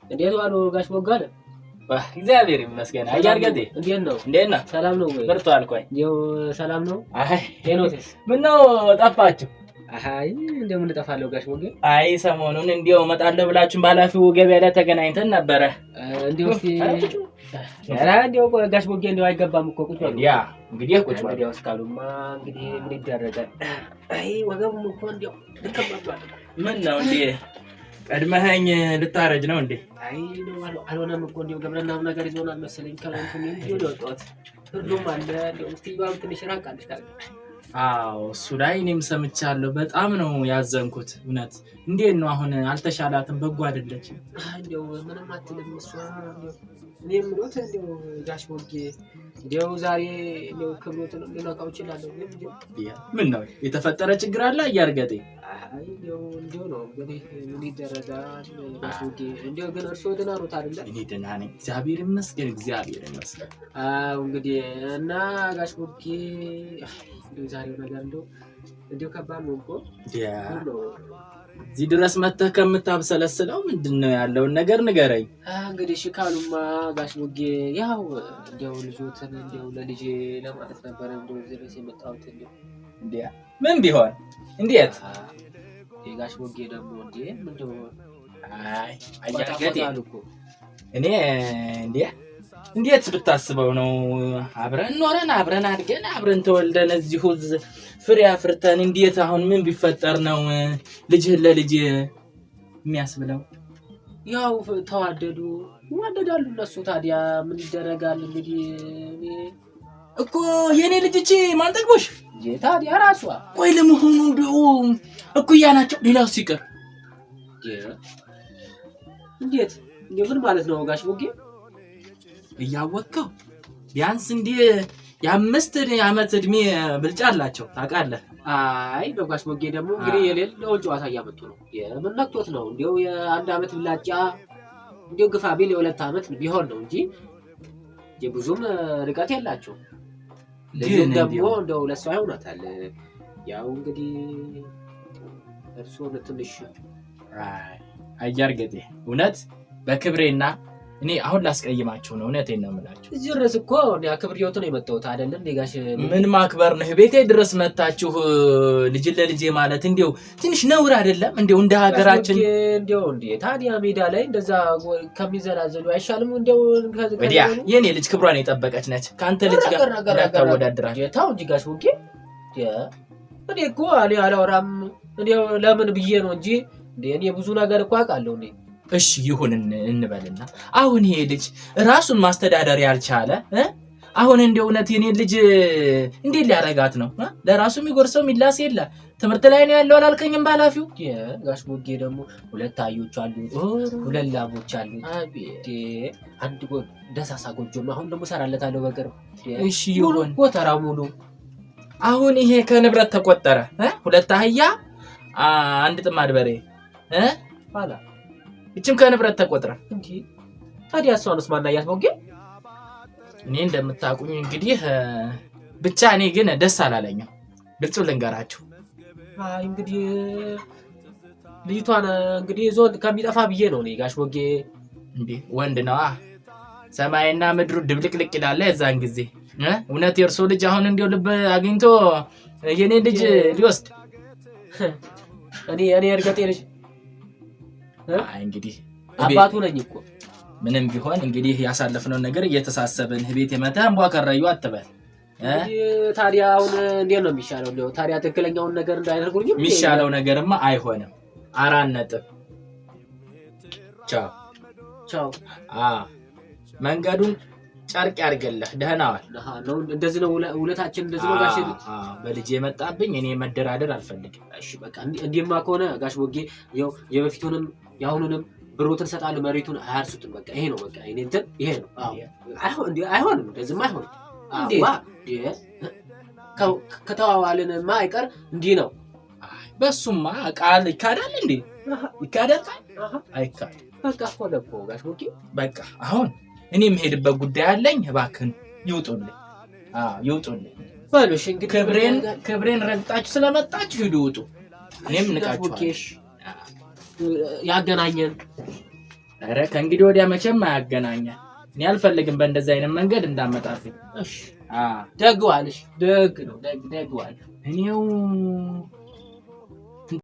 እንዴት ዋሉ ጋሽ ቦጋለ? እግዚአብሔር ይመስገን። አያርገቴ እንዴት ነው? ሰላም ነው ወይ? በርቷል። ቆይ እንደው ሰላም ነው? አይ ሄኖቴስ ምነው ጠፋችሁ? አይ እንደው ምን ጠፋለሁ ጋሽ ቦጌ? አይ ሰሞኑን እንደው እመጣለሁ ብላችሁን ባላፊው ገበያ ላይ ተገናኝተን ነበረ። እንደው እስኪ ኧረ እንደው ጋሽ ቦጌ እንደው አይገባም እኮ ቁጭ በሉ። ያ እንግዲህ ቁጭ በሉ። እንደው እስካሉማ እንግዲህ ምን ይደረጋል? አይ ወገቡም እኮ እንደው ልከባባል። ምን ነው እንዴ? ቀድመኸኝ ልታረጅ ነው እንዴ? አይ ነው አልሆነም እኮ እንደው ገብረናው ነገር ይዞናል መሰለኝ ከላንቱን እንደው ወጣት ሁሉም አለ እንደው እስቲ ባው ትንሽ ራቅ አለሽ ታዲያ። አዎ እሱ ላይ እኔም ሰምቻለሁ። በጣም ነው ያዘንኩት። እውነት እንዴት ነው አሁን? አልተሻላትም? በጎ አይደለችም? እንደው ምንም አትልም እሷ። እኔም ሞት እንደው ጋሽ ቦጌ እንደው ዛሬ እንደው ክብሮትን ልነካው እችላለሁ ግን ምን ነው የተፈጠረ ችግር አለ አያርገጤ? አይ እንደው ነው እንግዲህ ምን ይደረጋል ጋሽ ቦጌ። እንደው ግን እርሶ ደህና ኖት አይደለ? እኔ ደህና ነኝ እግዚአብሔር ይመስገን። እግዚአብሔር ይመስገን። እንግዲህ እና ጋሽ ቦጌ እንደው ዛሬው ነገር እንደው ከባድ ነው እኮ እዚህ ድረስ መተህ ከምታብሰለስለው ምንድነው ያለውን ነገር ንገረኝ። እንግዲህ ሽካሉማ ጋሽ ቦጌ ያው እንደው ልጆትን እንደው ለልጄ ለማለት ነበር እንደው ድረስ የመጣሁት እንዴ ምን ቢሆን እንዴት ጋሽ ቦጌ ደግሞ እንደው አይ አያገዴ እኔ እንዴት ብታስበው ነው አብረን ኖረን አብረን አድገን አብረን ተወልደን እዚሁ ፍሬ አፍርተን እንዴት አሁን ምን ቢፈጠር ነው ልጅህ ለልጅ የሚያስብለው? ያው ተዋደዱ ይዋደዳሉ እነሱ። ታዲያ ምን ይደረጋል እንግዲህ እኮ የኔ ልጅ እቺ ማን ጠግቦሽ ታዲያ ራሷ። ቆይ ለመሆኑ እንደው እኩያ ናቸው? ሌላው ሲቀር እንዴት ምን ማለት ነው ጋሽ ቦጌ? እያወቀው ቢያንስ እንዴ የ5 ዓመት እድሜ ብልጫ አላቸው ታውቃለህ? አይ በጋሽ ቦጌ ደግሞ እንግዲህ የሌለው ጨዋታ እያመጡ ነው። የምን ነክቶት ነው? እንደው የ1 ዓመት ብላጫ እንደው ግፋ ቢል የ2 ዓመት ቢሆን ነው እንጂ የብዙም ርቀት የላቸው። ልጅም ደግሞ እንደው ለሷ ይሆናታል። ያው እንግዲህ እርሶ ትንሽ አያርገጤ እውነት በክብሬና እኔ አሁን ላስቀይማችሁ ነው። እውነቴን ነው የምላችሁ። እዚህ ድረስ እኮ አክብሬዎት ነው የመጣሁት አይደል እንዴ ጋሽ? ምን ማክበር ነው? ቤቴ ድረስ መጣችሁ ልጅ ለልጄ ማለት እንደው ትንሽ ነውር አይደለም? እንደው እንደ ሀገራችን እንደው እንዴ ታዲያ ሜዳ ላይ እንደዛ ከሚዘላዘሉ አይሻልም? እንደው ወዲያ የኔ ልጅ ክብሯን የጠበቀች ነች። ካንተ ልጅ ጋር እንዳታወዳድራች። ታው እንጂ ጋሽ ቦጌ እኔ እኮ አላወራም እንደው ለምን ብዬ ነው እንጂ እኔ ብዙ ነገር እኮ አውቃለሁ እንዴ። እሺ ይሁን እንበልና አሁን ይሄ ልጅ ራሱን ማስተዳደር ያልቻለ አሁን እንደው እውነት የኔ ልጅ እንዴት ሊያረጋት ነው? ለራሱ የሚጎርሰው ሚላስ የለ ትምህርት ላይ ነው ያለው አላልከኝም ባላፊው? ጋሽ ቦጌ ደግሞ 2 አህዮች አሉት፣ 2 ላሞች አሉት። አቤት አንድ ደሳሳ ጎጆ ነው አሁን ደግሞ ሰራለታለሁ በቅርብ። እሺ ይሁን ጎተራ ሙሉ። አሁን ይሄ ከንብረት ተቆጠረ? 2 አህያ 1 ጥማድ በሬ ባላ እቺም ከንብረት ተቆጥራ እንዴ? ታዲያ እሷንስ ማናያት ቦጌ? እኔ እንደምታውቁኝ እንግዲህ ብቻ እኔ ግን ደስ አላለኝም። ግልጹ ልንገራችሁ። አይ እንግዲህ ልጅቷን እንግዲህ ዞን ከሚጠፋ ብዬ ነው እኔ ጋሽ ቦጌ። እንዴ ወንድ ነዋ። ሰማይና ምድሩ ድብልቅልቅ ይላል የዛን ጊዜ። እውነት የእርሶ ልጅ አሁን እንደው ልብ አግኝቶ የኔ ልጅ ሊወስድ እኔ እርገጤ ልጅ እንግዲህ አባቱ ነኝ እኮ። ምንም ቢሆን እንግዲህ ያሳለፍነው ነገር እየተሳሰብን ቤት የመጣን ቧከራዩ አትበል። ታዲያ አሁን እንዴት ነው የሚሻለው? እንደው ታዲያ ትክክለኛውን ነገር እንዳይደርጉኝ የሚሻለው ነገርማ አይሆንም። 4 ነጥብ ቻው ቻው። መንገዱን ጨርቅ ያርገልህ። ደህና ዋል። ነው እንደዚህ ነው ውለታችን እንደዚህ ነው ጋሽ። በልጅ የመጣብኝ እኔ መደራደር አልፈልግም። እሺ በቃ እንዲህማ ከሆነ ጋሽ ቦጌ ያው የበፊቱንም ያሁኑንም ብሮትን ሰጣለ መሬቱን አያርሱትም። በቃ ይሄ ነው በቃ ይሄ ነው። አይሆንም እንደዚህማ አይሆንም። ከተዋዋልንማ አይቀር እንዲህ ነው። በሱማ ቃል ይካዳል እንዴ? ይካዳል? አይካድ። በቃ ሆነ እኮ ጋሽ ቦጌ። በቃ አሁን እኔ የምሄድበት ጉዳይ አለኝ። እባክህን ይውጡልኝ። ይውጡልኝ። ባሉሽ እንግዲህ ክብሬን ረግጣችሁ ስለመጣችሁ ሂዱ ውጡ። እኔም ንቃችኋለሁ። ያገናኘን ኧረ ከእንግዲህ ወዲያ መቼም አያገናኛል። እኔ አልፈልግም በእንደዚህ አይነት መንገድ እንዳመጣብኝ። እሺ ደግ ዋልሽ። ደግ ነው ደግ ዋል። እኔው